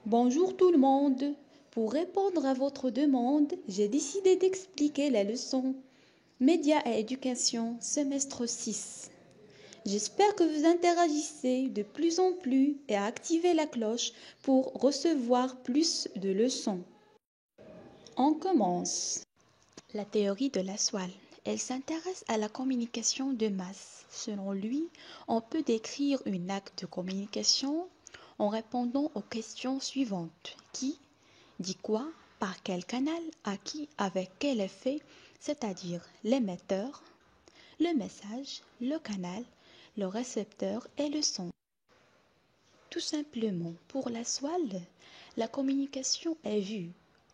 Bonjour tout le monde. Pour répondre à votre demande, j'ai décidé d'expliquer la leçon Médias et éducation, semestre 6. J'espère que vous interagissez de plus en plus et activez la cloche pour recevoir plus de leçons. On commence. La théorie de la Soile. Elle s'intéresse à la communication de masse. Selon lui, on peut décrire un acte de communication en répondant aux questions suivantes. Qui dit quoi, par quel canal, à qui, avec quel effet, c'est-à-dire l'émetteur, le message, le canal, le récepteur et le son. Tout simplement, pour la Soile, la communication est vue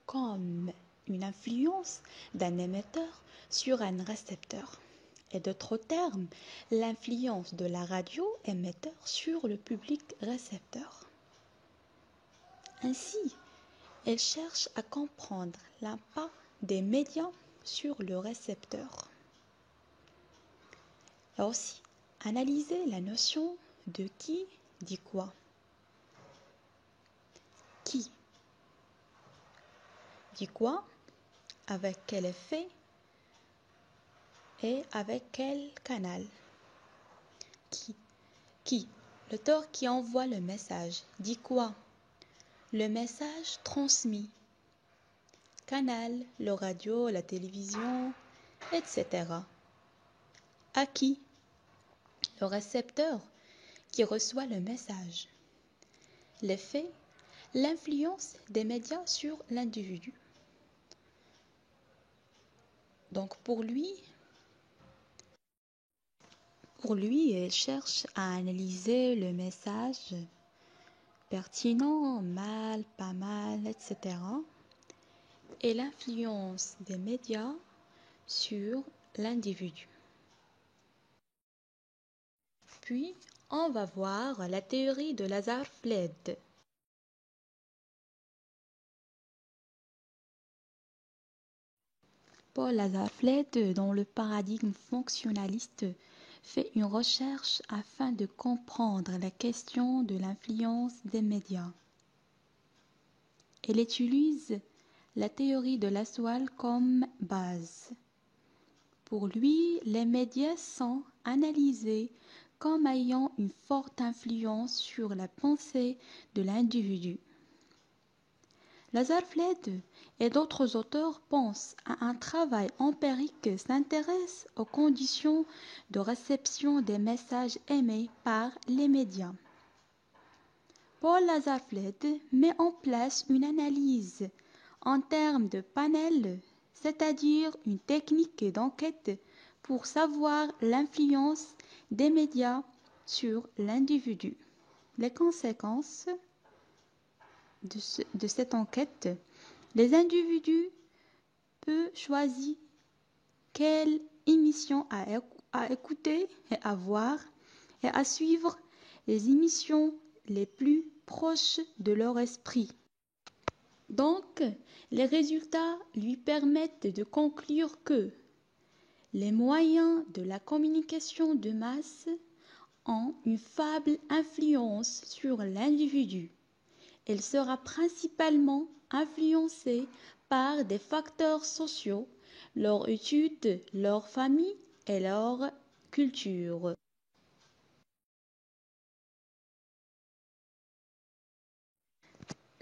comme une influence d'un émetteur sur un récepteur. Et d'autres termes, l'influence de la radio émetteur sur le public récepteur. Ainsi, elle cherche à comprendre l'impact des médias sur le récepteur. Et aussi, analyser la notion de qui dit quoi. Qui dit quoi, avec quel effet et avec quel canal. Qui l'auteur qui envoie le message dit quoi, le message transmis. Canal, le radio, la télévision, etc. À qui, le récepteur qui reçoit le message. L'effet, l'influence des médias sur l'individu. Donc pour lui, il cherche à analyser le message pertinent, mal, pas mal, etc. et l'influence des médias sur l'individu. Puis, on va voir la théorie de Lazare-Fled. Paul Lazare-Fled, dans le paradigme fonctionnaliste, fait une recherche afin de comprendre la question de l'influence des médias. Elle utilise la théorie de la Soile comme base. Pour lui, les médias sont analysés comme ayant une forte influence sur la pensée de l'individu. Lazare-Fled et d'autres auteurs pensent à un travail empirique s'intéresse aux conditions de réception des messages émis par les médias. Paul Lazare-Fled met en place une analyse en termes de panel, c'est-à-dire une technique d'enquête pour savoir l'influence des médias sur l'individu. Les conséquences de cette enquête, les individus peuvent choisir quelle émission à écouter et à voir et à suivre les émissions les plus proches de leur esprit. Donc, les résultats lui permettent de conclure que les moyens de la communication de masse ont une faible influence sur l'individu. Elle sera principalement influencée par des facteurs sociaux, leur étude, leur famille et leur culture.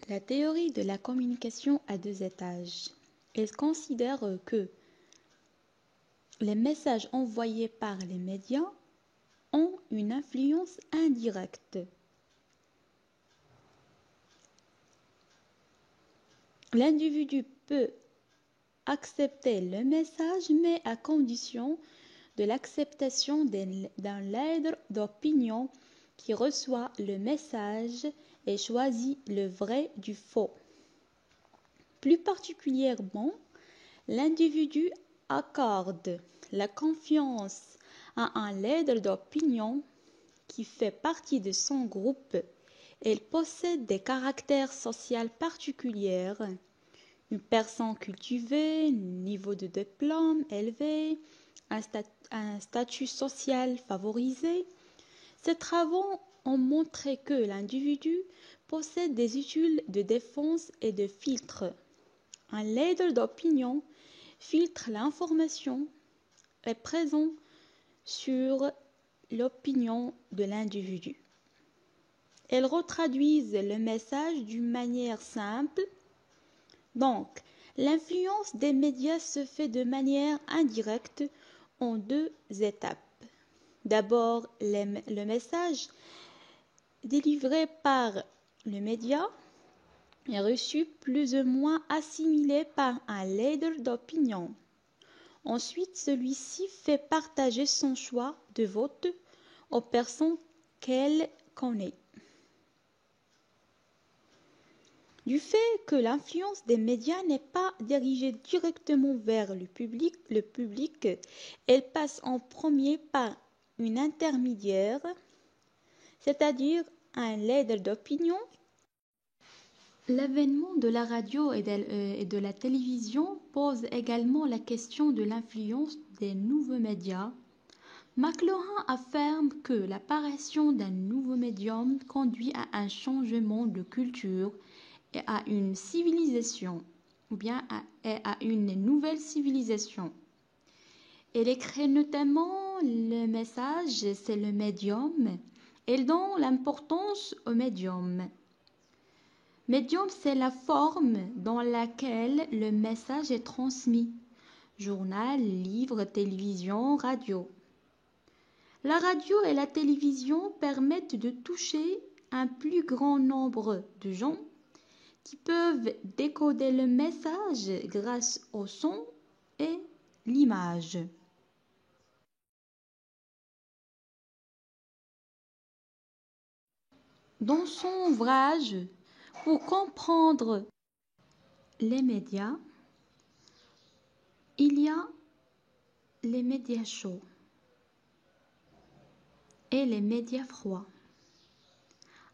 La théorie de la communication a deux étages. Elle considère que les messages envoyés par les médias ont une influence indirecte. L'individu peut accepter le message, mais à condition de l'acceptation d'un leader d'opinion qui reçoit le message et choisit le vrai du faux. Plus particulièrement, l'individu accorde la confiance à un leader d'opinion qui fait partie de son groupe. Il possède des caractères sociaux particuliers, une personne cultivée, un niveau de diplôme élevé, un statut social favorisé. Ces travaux ont montré que l'individu possède des outils de défense et de filtre. Un leader d'opinion filtre l'information et présent sur l'opinion de l'individu. Elles retraduisent le message d'une manière simple. Donc, l'influence des médias se fait de manière indirecte en deux étapes. D'abord, le message délivré par le média est reçu plus ou moins assimilé par un leader d'opinion. Ensuite, celui-ci fait partager son choix de vote aux personnes qu'elle connaît. Du fait que l'influence des médias n'est pas dirigée directement vers le public, elle passe en premier par une intermédiaire, c'est-à-dire un leader d'opinion. L'avènement de la radio et de la télévision pose également la question de l'influence des nouveaux médias. McLuhan affirme que l'apparition d'un nouveau médium conduit à un changement de culture et à une civilisation, ou bien à une nouvelle civilisation. Elle crée notamment le message, c'est le médium. Elle donne l'importance au médium. Médium, c'est la forme dans laquelle le message est transmis. Journal, livre, télévision, radio. La radio et la télévision permettent de toucher un plus grand nombre de gens qui peuvent décoder le message grâce au son et l'image. Dans son ouvrage, pour comprendre les médias, il y a les médias chauds et les médias froids.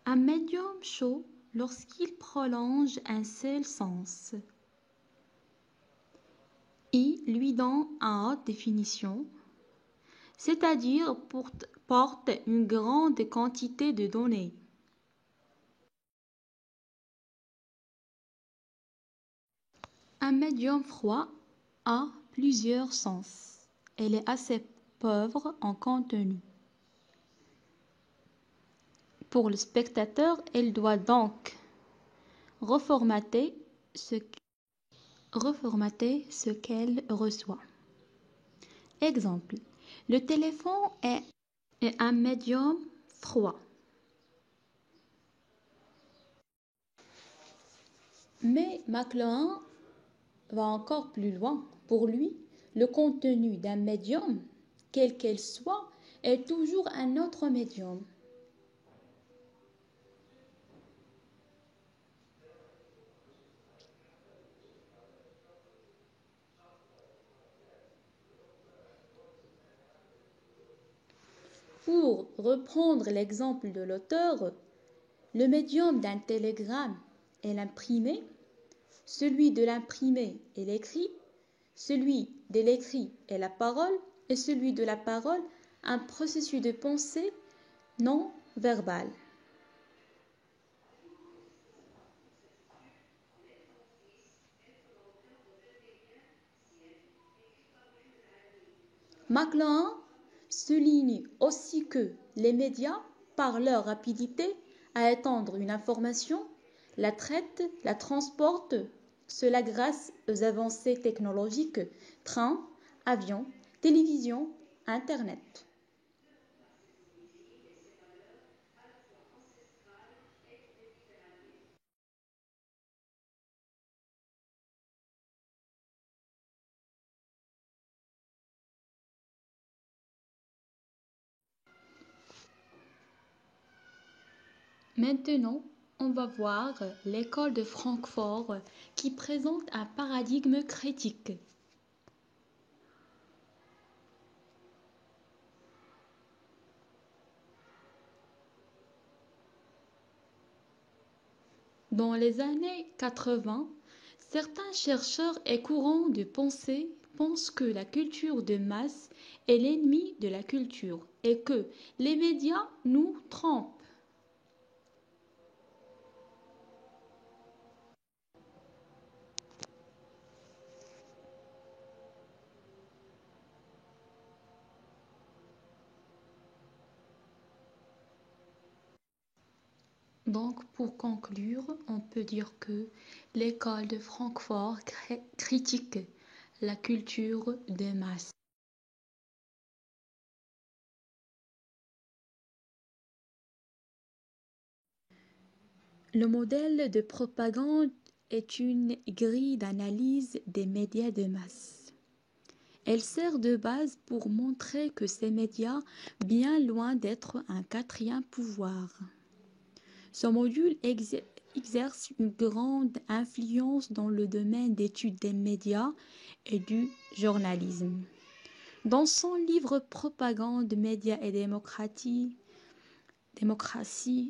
Un médium chaud lorsqu'il prolonge un seul sens. Il lui donne en haute définition, c'est-à-dire porte une grande quantité de données. Un médium froid a plusieurs sens. Elle est assez pauvre en contenu. Pour le spectateur, elle doit donc reformater ce qu'elle reçoit. Exemple, le téléphone est un médium froid. Mais McLuhan va encore plus loin. Pour lui, le contenu d'un médium, quel qu'elle soit, est toujours un autre médium. Pour reprendre l'exemple de l'auteur, le médium d'un télégramme est l'imprimé, celui de l'imprimé est l'écrit, celui de l'écrit est la parole et celui de la parole un processus de pensée non verbal. McLuhan souligne aussi que les médias, par leur rapidité à étendre une information, la traitent, la transportent, cela grâce aux avancées technologiques, trains, avions, télévision, Internet. Maintenant, on va voir l'école de Francfort qui présente un paradigme critique. Dans les années 80, certains chercheurs et courants de pensée pensent que la culture de masse est l'ennemi de la culture et que les médias nous trompent. Donc, pour conclure, on peut dire que l'école de Francfort critique la culture de masse. Le modèle de propagande est une grille d'analyse des médias de masse. Elle sert de base pour montrer que ces médias, bien loin d'être un quatrième pouvoir, ce module exerce une grande influence dans le domaine d'études des médias et du journalisme. Dans son livre Propagande, médias et démocratie,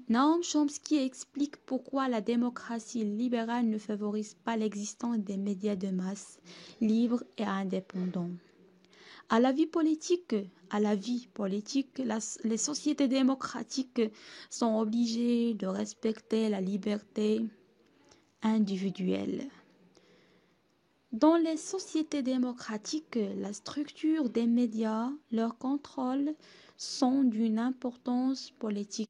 Noam Chomsky explique pourquoi la démocratie libérale ne favorise pas l'existence des médias de masse libres et indépendants. À la vie politique, les sociétés démocratiques sont obligées de respecter la liberté individuelle. Dans les sociétés démocratiques, la structure des médias, leur contrôle sont d'une importance politique